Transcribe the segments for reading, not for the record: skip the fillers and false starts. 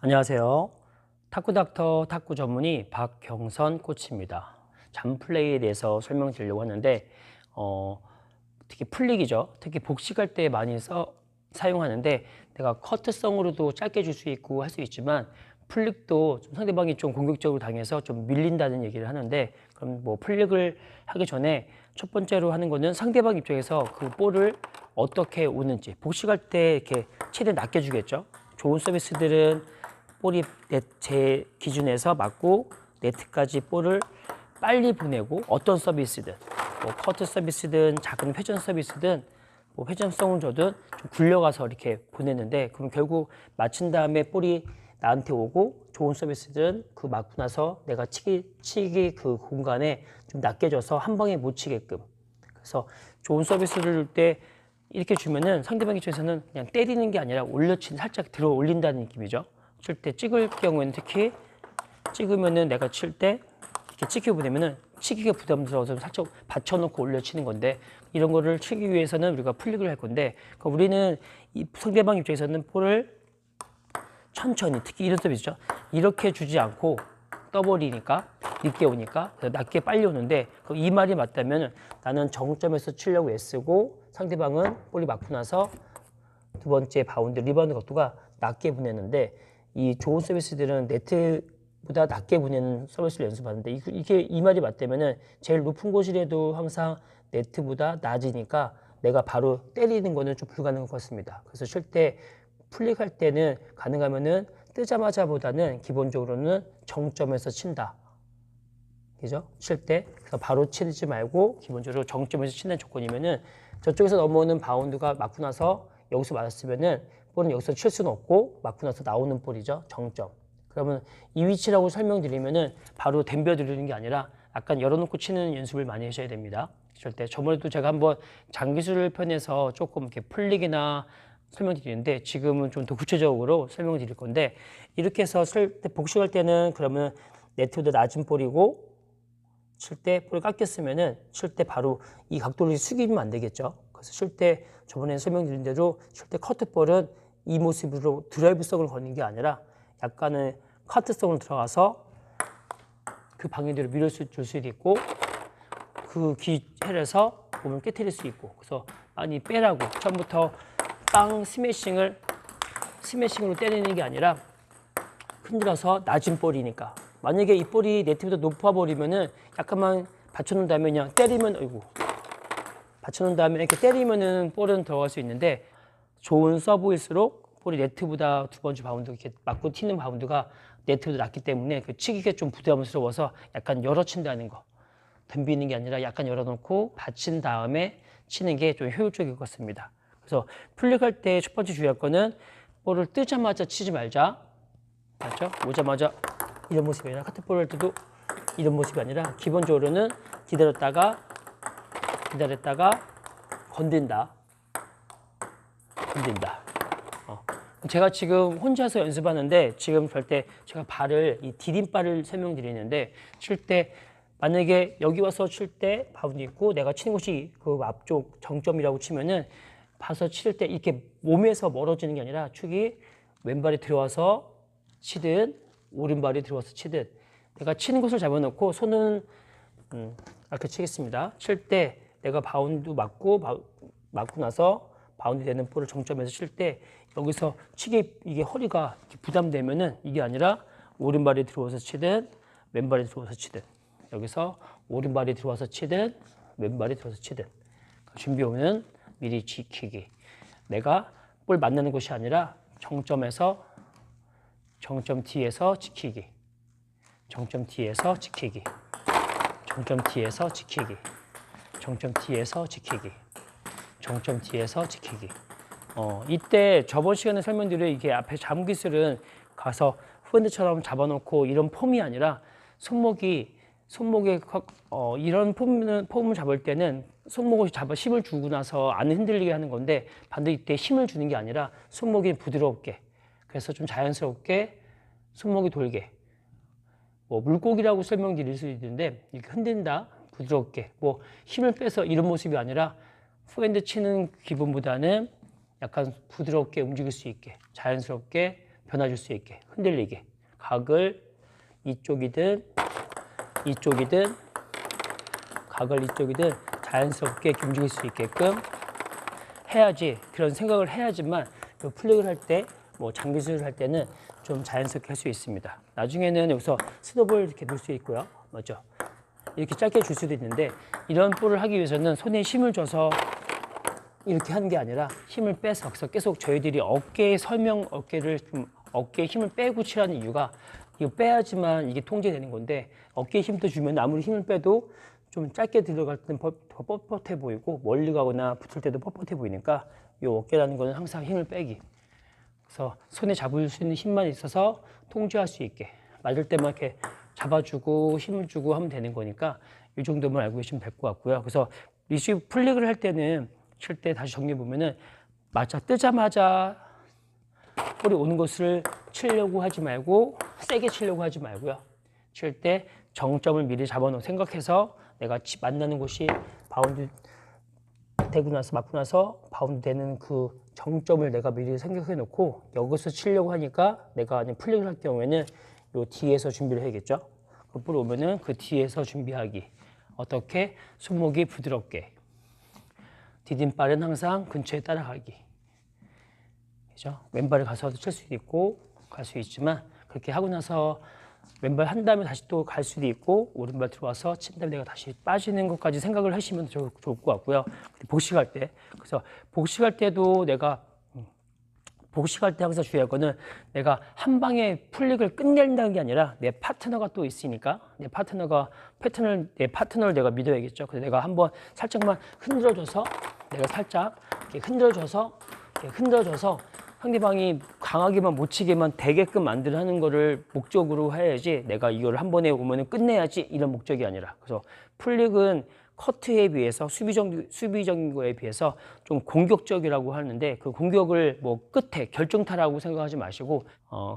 안녕하세요. 탁구닥터 탁구 전문의 박경선 코치입니다. 잠플레이에 대해서 설명드리려고 하는데 특히 플릭이죠. 특히 복식할 때 많이 사용하는데 내가 커트성으로도 짧게 줄 수 있고 할 수 있지만 플릭도 좀 상대방이 좀 공격적으로 당해서 좀 밀린다는 얘기를 하는데, 그럼 뭐 플릭을 하기 전에 첫 번째로 하는 거는 상대방 입장에서 그 볼을 어떻게 오는지, 복식할 때 이렇게 최대한 낮게 주겠죠. 좋은 서비스들은 볼이 제 기준에서 맞고 네트까지 볼을 빨리 보내고, 어떤 서비스든 뭐 커트 서비스든 작은 회전 서비스든 뭐 회전성을 줘도 좀 굴려가서 이렇게 보내는데, 그럼 결국 맞춘 다음에 볼이 나한테 오고, 좋은 서비스들은 그 맞고 나서 내가 치기 그 공간에 좀 낮게 줘서 한 방에 못 치게끔. 그래서 좋은 서비스를 줄 때 이렇게 주면은 상대방 입장에서는 그냥 때리는 게 아니라 살짝 들어 올린다는 느낌이죠. 칠 때 찍을 경우에는 특히 찍으면은 내가 칠 때 이렇게 찍히고 보내면은 치기가 부담스러워서 살짝 받쳐놓고 올려치는 건데, 이런 거를 치기 위해서는 우리가 플릭을 할 건데, 그러니까 우리는 이 상대방 입장에서는 볼을 천천히, 특히 이런 서비스죠, 이렇게 주지 않고 떠버리니까 늦게 오니까 낮게 빨리 오는데, 이 말이 맞다면 나는 정점에서 치려고 애쓰고 상대방은 볼이 맞고 나서 두 번째 바운드 리바운드 각도가 낮게 보내는데, 이 좋은 서비스들은 네트보다 낮게 보내는 서비스를 연습하는데, 이게 이 말이 맞다면은 제일 높은 곳이라도 항상 네트보다 낮으니까 내가 바로 때리는 거는 좀 불가능할 것 같습니다. 그래서 칠 때 플릭할 때는 가능하면은 뜨자마자보다는 기본적으로는 정점에서 친다. 그죠? 칠 때. 그래서 바로 치지 말고 기본적으로 정점에서 치는 조건이면은, 저쪽에서 넘어오는 바운드가 맞고 나서 여기서 맞았으면은 볼은 여기서 칠 수는 없고 맞고 나서 나오는 볼이죠. 정점. 그러면 이 위치라고 설명드리면은 바로 덤벼드리는 게 아니라 약간 열어놓고 치는 연습을 많이 하셔야 됩니다. 절대. 저번에도 제가 한번 장기술 편에서 조금 이렇게 플릭이나 설명드리는데, 지금은 좀 더 구체적으로 설명드릴 건데, 이렇게 해서 복식할 때는 그러면 네트보다 낮은 볼이고, 칠 때 볼을 깎였으면은 칠 때 바로 이 각도를 숙이면 안 되겠죠. 그래서 칠 때 저번에 설명드린 대로 칠 때 커트볼은 이 모습으로 드라이브성을 거는 게 아니라 약간의 카트성으로 들어가서 그 방향대로 줄 수도 있고, 그 기회에서 몸을 깨트릴 수 있고. 그래서 많이 빼라고, 처음부터 빵 스매싱으로 때리는 게 아니라 흔들어서 낮은 볼이니까, 만약에 이 볼이 네트보다 높아 버리면은 약간만 받쳐놓은 다음에 그냥 때리면, 어이구, 받쳐놓은 다음에 이렇게 때리면은 볼은 들어갈 수 있는데, 좋은 서브일수록 볼이 네트보다 두 번째 바운드 이렇게 맞고 튀는 바운드가 네트보다 낮기 때문에 그 치기가 좀 부담스러워서 약간 열어친다는 거, 덤비는 게 아니라 약간 열어놓고 받친 다음에 치는 게 좀 효율적일 것 같습니다. 그래서 플릭할 때 첫 번째 주의할 거는 볼을 뜨자마자 치지 말자. 맞죠? 오자마자 이런 모습이 아니라, 카트볼 할 때도 이런 모습이 아니라 기본적으로는 기다렸다가 건든다. 제가 지금 혼자서 연습하는데, 지금 절대 제가 이 디딤발을 설명드리는데, 칠 때 만약에 여기 와서 칠 때 바운드 있고 내가 치는 곳이 그 앞쪽 정점이라고 치면은, 봐서 칠 때 이렇게 몸에서 멀어지는 게 아니라 축이 왼발이 들어와서 치든 오른발이 들어와서 치든 내가 치는 곳을 잡아놓고 손은 이렇게 치겠습니다. 칠 때 내가 바운드 맞고 나서 바운드 되는 볼을 정점에서 칠 때 여기서 이게 허리가 부담되면은, 이게 아니라 오른발이 들어와서 치든 왼발이 들어와서 치든, 여기서 오른발이 들어와서 치든 왼발이 들어와서 치든, 준비 오면 미리 지키기. 내가 볼 만나는 곳이 아니라 정점 뒤에서 지키기. 정점 뒤에서 지키기. 정점 뒤에서 지키기. 정점 뒤에서 지키기. 정점 뒤에서 지키기. 이때 저번 시간에 설명드린 이게 앞에 잡기술은 가서 후핸드처럼 잡아놓고 이런 폼이 아니라, 손목에 이런 폼을 잡을 때는 손목을 힘을 주고 나서 안 흔들리게 하는 건데, 반대 이때 힘을 주는 게 아니라 손목이 부드럽게, 그래서 좀 자연스럽게 손목이 돌게, 뭐 물고기라고 설명드릴 수 있는데, 이렇게 흔든다, 부드럽게, 뭐 힘을 빼서 이런 모습이 아니라 후핸드 치는 기분보다는 약간 부드럽게 움직일 수 있게, 자연스럽게 변화 줄 수 있게, 흔들리게. 각을 이쪽이든 이쪽이든 각을 이쪽이든 자연스럽게 움직일 수 있게끔 해야지, 그런 생각을 해야지만 플릭을 할 때, 뭐 장기술을 할 때는 좀 자연스럽게 할 수 있습니다. 나중에는 여기서 스톱을 이렇게 놓을 수 있고요. 맞죠? 이렇게 짧게 줄 수도 있는데, 이런 볼을 하기 위해서는 손에 힘을 줘서 이렇게 하는 게 아니라 힘을 빼서, 그래서 계속 저희들이 어깨에 힘을 빼고 치라는 이유가, 이거 빼야지만 이게 통제되는 건데, 어깨에 힘도 주면 아무리 힘을 빼도 좀 짧게 들어갈 때는 더 뻣뻣해 보이고, 멀리 가거나 붙을 때도 뻣뻣해 보이니까 이 어깨라는 거는 항상 힘을 빼기. 그래서 손에 잡을 수 있는 힘만 있어서 통제할 수 있게, 맞을 때만 이렇게 잡아주고 힘을 주고 하면 되는 거니까 이 정도만 알고 계시면 될 것 같고요. 그래서 리시브 플릭을 할 때는, 칠 때 다시 정리해 보면은, 맞아 뜨자마자 볼이 오는 것을 치려고 하지 말고, 세게 치려고 하지 말고요. 칠 때 정점을 미리 잡아놓고 생각해서, 내가 만나는 곳이 바운드 되고 나서, 맞고 나서 바운드 되는 그 정점을 내가 미리 생각해 놓고, 여기서 치려고 하니까 내가 플릭을 할 경우에는 요 뒤에서 준비를 해야겠죠. 그 볼 오면은 그 뒤에서 준비하기. 어떻게? 손목이 부드럽게. 디딤발은 항상 근처에 따라가기. 그죠? 왼발을 가서도 칠 수도 있고 갈 수 있지만, 그렇게 하고 나서 왼발 한 다음에 다시 또 갈 수도 있고, 오른발 들어와서 친 다음에 내가 다시 빠지는 것까지 생각을 하시면 좋을 것 같고요. 복식할 때, 그래서 복식할 때도 복식할 때 항상 주의할 거는, 내가 한 방에 플릭을 끝낸다는 게 아니라 내 파트너가 또 있으니까, 내 파트너를 내가 믿어야겠죠. 그래서 내가 한번 살짝만 흔들어줘서, 내가 살짝 이렇게 흔들어줘서 상대방이 강하게만 못 치게만 되게끔 만들어하는 거를 목적으로 해야지, 내가 이걸 한 번에 오면은 끝내야지 이런 목적이 아니라. 그래서 플릭은 커트에 비해서, 수비적인 거에 비해서 좀 공격적이라고 하는데, 그 공격을 뭐 끝에 결정타라고 생각하지 마시고,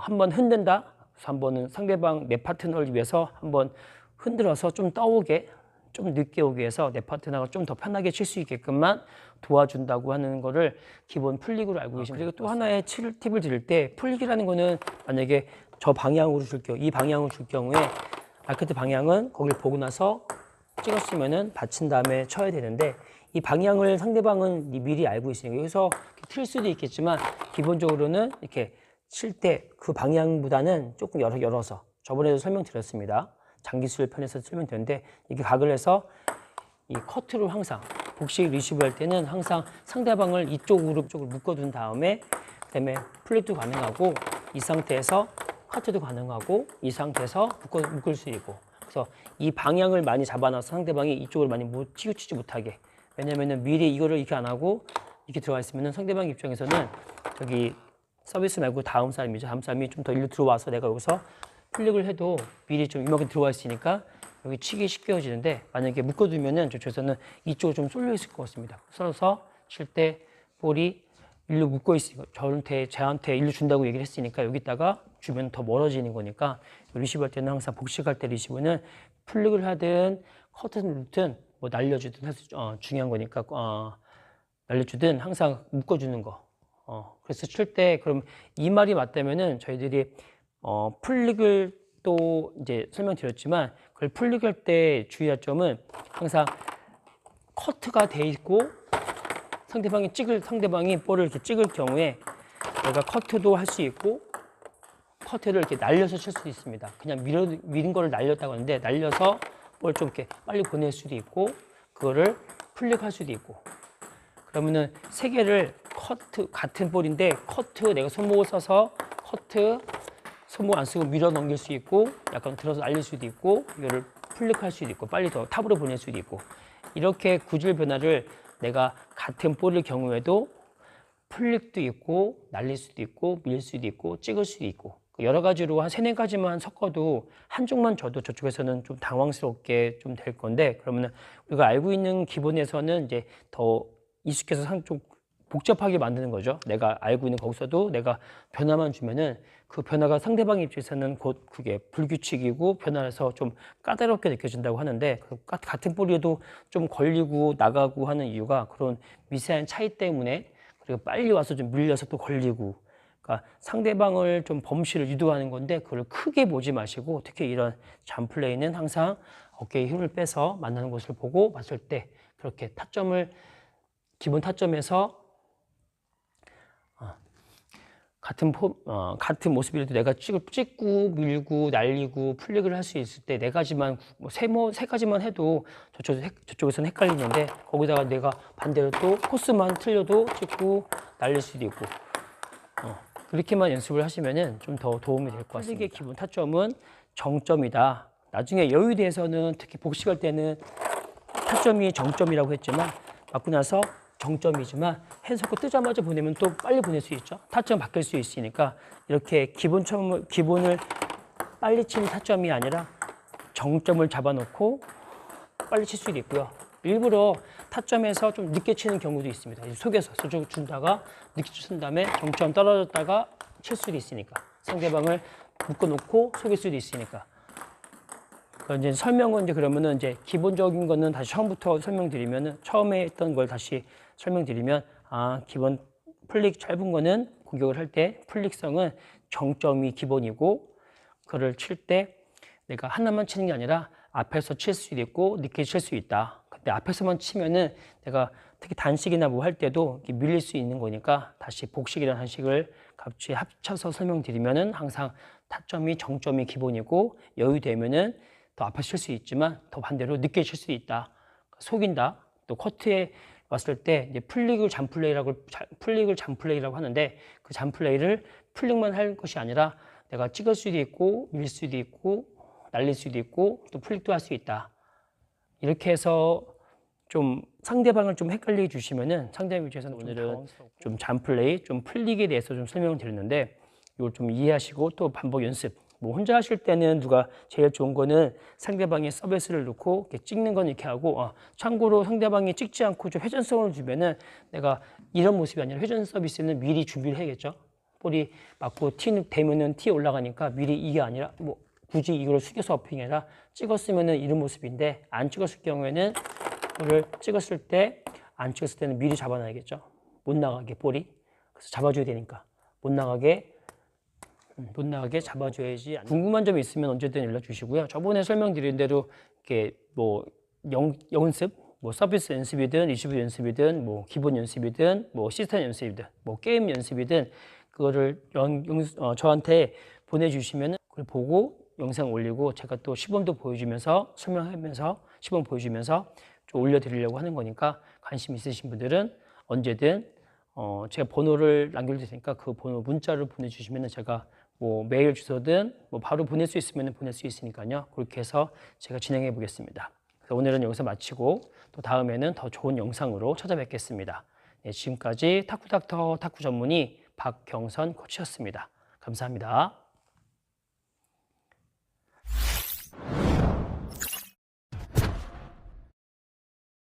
한번 흔든다, 한 번은 상대방 내 파트너를 위해서 한번 흔들어서 좀 떠오게, 좀 늦게 오게 해서 내 파트너가 좀 더 편하게 칠 수 있게끔만 도와준다고 하는 거를 기본 플릭으로 알고 계시면. 그리고 또 하나의 팁을 드릴 때, 플릭이라는 거는 만약에 저 방향으로 줄 경우, 이 방향으로 줄 경우에 라켓 방향은 거기를 보고 나서 찍었으면은 받친 다음에 쳐야 되는데, 이 방향을 상대방은 미리 알고 있으니까 여기서 틀 수도 있겠지만, 기본적으로는 이렇게 칠 때 그 방향보다는 조금 열어서, 저번에도 설명드렸습니다. 장기술 편에서 설명드렸는데, 이렇게 각을 해서 이 커트로 항상 복식 리시브 할 때는 항상 상대방을 이쪽으로 묶어둔 다음에, 그다음에 플립도 가능하고, 이 상태에서 커트도 가능하고, 이 상태에서 묶을 수 있고. 그래서 이 방향을 많이 잡아놔서 상대방이 이쪽을 많이 치우치지 못하게. 왜냐면은 미리 이거를 이렇게 안 하고 이렇게 들어가 있으면은 상대방 입장에서는 저기 서비스 말고 다음 사람이죠. 다음 사람이 좀 더 일로 들어와서 내가 여기서 플릭을 해도 미리 좀 이만큼 들어와 있으니까 여기 치기 쉽게워지는데, 만약에 묶어두면은 저쪽에서는 이쪽으로 좀 쏠려 있을 것 같습니다. 쏠려서 칠 때 볼이 일로 묶어 있으니까, 저한테 일로 준다고 얘기를 했으니까 여기다가 주면 더 멀어지는 거니까, 리시브 할 때는 항상 복식할 때 리시브는 플릭을 하든 커트를 넣든 뭐 날려주든 중요한 거니까, 날려주든 항상 묶어주는 거. 그래서 칠 때, 그럼 이 말이 맞다면은 저희들이 플릭을 또 이제 설명드렸지만, 그걸 플릭할 때 주의할 점은 항상 커트가 돼 있고, 상대방이 볼을 이렇게 찍을 경우에 내가 커트도 할 수 있고, 커트를 이렇게 날려서 칠 수도 있습니다. 그냥 미는 거를 날렸다고 하는데, 날려서 볼 좀 이렇게 빨리 보낼 수도 있고, 그거를 플릭할 수도 있고. 그러면은 세 개를 같은 볼인데, 내가 손목을 써서 손목 안 쓰고 밀어 넘길 수 있고, 약간 들어서 날릴 수도 있고, 이거를 플릭할 수도 있고, 빨리 더 탑으로 보낼 수도 있고, 이렇게 구질 변화를 내가 같은 볼일 경우에도 플릭도 있고, 날릴 수도 있고, 밀 수도 있고, 찍을 수도 있고, 여러 가지로 한 3-4가지만 섞어도 한쪽만 줘도 저쪽에서는 좀 당황스럽게 좀 될 건데, 그러면은 우리가 알고 있는 기본에서는 이제 더 익숙해서 좀 복잡하게 만드는 거죠. 내가 알고 있는 거기서도 내가 변화만 주면은, 그 변화가 상대방 입장에서는 곧 그게 불규칙이고 변화해서 좀 까다롭게 느껴진다고 하는데, 같은 볼이어도 좀 걸리고 나가고 하는 이유가 그런 미세한 차이 때문에, 그리고 빨리 와서 좀 밀려서 또 걸리고, 그러니까 상대방을 좀 범실을 유도하는 건데 그걸 크게 보지 마시고 특히 이런 잠플레이는 항상 어깨에 힘을 빼서 만나는 곳을 보고 봤을 때 그렇게 타점을 기본 타점에서 같은 모습이라도 내가 찍고 밀고 날리고 플릭을 할 수 있을 때 네 가지만 세 가지만 해도 저쪽에서는 헷갈리는데 거기다가 내가 반대로 또 코스만 틀려도 찍고 날릴 수도 있고 그렇게만 연습을 하시면은 좀 더 도움이 될 것 같습니다. 플릭의 기본 타점은 정점이다. 나중에 여유대에서는 특히 복식할 때는 타점이 정점이라고 했지만 맞고 나서 정점이지만 해석고 뜨자마자 보내면 또 빨리 보낼 수 있죠. 타점 바뀔 수 있으니까 이렇게 기본을 빨리 치는 타점이 아니라 정점을 잡아놓고 빨리 칠 수도 있고요. 일부러 타점에서 좀 늦게 치는 경우도 있습니다. 속에서 저쪽 준다가 늦게 친 다음에 정점 떨어졌다가 칠 수도 있으니까 상대방을 묶어놓고 속일 수도 있으니까. 이제 설명은 이제 그러면은 이제 기본적인 거는 다시 처음부터 설명드리면은 처음에 했던 걸 다시 설명드리면 기본 플릭 짧은 거는 공격을 할 때 플릭성은 정점이 기본이고 그거를 칠 때 내가 하나만 치는 게 아니라 앞에서 칠 수도 있고 늦게 칠 수 있다. 근데 앞에서만 치면은 내가 특히 단식이나 뭐 할 때도 밀릴 수 있는 거니까 다시 복식이라는 한식을 같이 합쳐서 설명드리면은 항상 타점이 정점이 기본이고 여유되면은 더 앞에 칠 수 있지만 더 반대로 늦게 칠 수 있다. 속인다. 또 커트에 왔을 때 이제 플릭을 잠플레이라고 하는데 그 잠플레이를 플릭만 할 것이 아니라 내가 찍을 수도 있고 밀 수도 있고 날릴 수도 있고 또 플릭도 할 수 있다. 이렇게 해서 좀 상대방을 좀 헷갈리게 주시면은 상대방 입장에서는 오늘은 좀 잠플레이, 좀 플릭에 대해서 좀 설명을 드렸는데 이걸 좀 이해하시고 또 반복 연습. 뭐 혼자 하실 때는 누가 제일 좋은 거는 상대방이 서비스를 넣고 이렇게 찍는 건 이렇게 하고 참고로 상대방이 찍지 않고 좀 회전성을 주면은 내가 이런 모습이 아니라 회전 서비스는 미리 준비를 해야겠죠. 볼이 맞고 티 되면은 티 올라가니까 미리 이게 아니라 뭐 굳이 이걸 숙여서 어핑이 아니라 찍었으면은 이런 모습인데 안 찍었을 경우에는 볼을 찍었을 때 안 찍었을 때는 미리 잡아놔야겠죠. 못 나가게 볼이. 그래서 잡아줘야 되니까 못 나가게 잡아줘야지. 궁금한 점이 있으면 언제든 연락 주시고요. 저번에 설명드린 대로 이렇게 뭐 연습, 뭐 서비스 연습이든 리시브 연습이든 뭐 기본 연습이든 뭐 시스템 연습이든 뭐 게임 연습이든 그거를 저한테 보내주시면 그걸 보고 영상 올리고 제가 또 시범도 보여주면서 설명하면서 시범 보여주면서 좀 올려드리려고 하는 거니까 관심 있으신 분들은 언제든 제가 번호를 남겨줄 테니까 그 번호 문자를 보내주시면 제가 뭐 메일 주소든 뭐 바로 보낼 수 있으면 보낼 수 있으니까요. 그렇게 해서 제가 진행해 보겠습니다. 그래서 오늘은 여기서 마치고 또 다음에는 더 좋은 영상으로 찾아뵙겠습니다. 네, 지금까지 탁구닥터 탁구 전문의 박경선 코치였습니다. 감사합니다.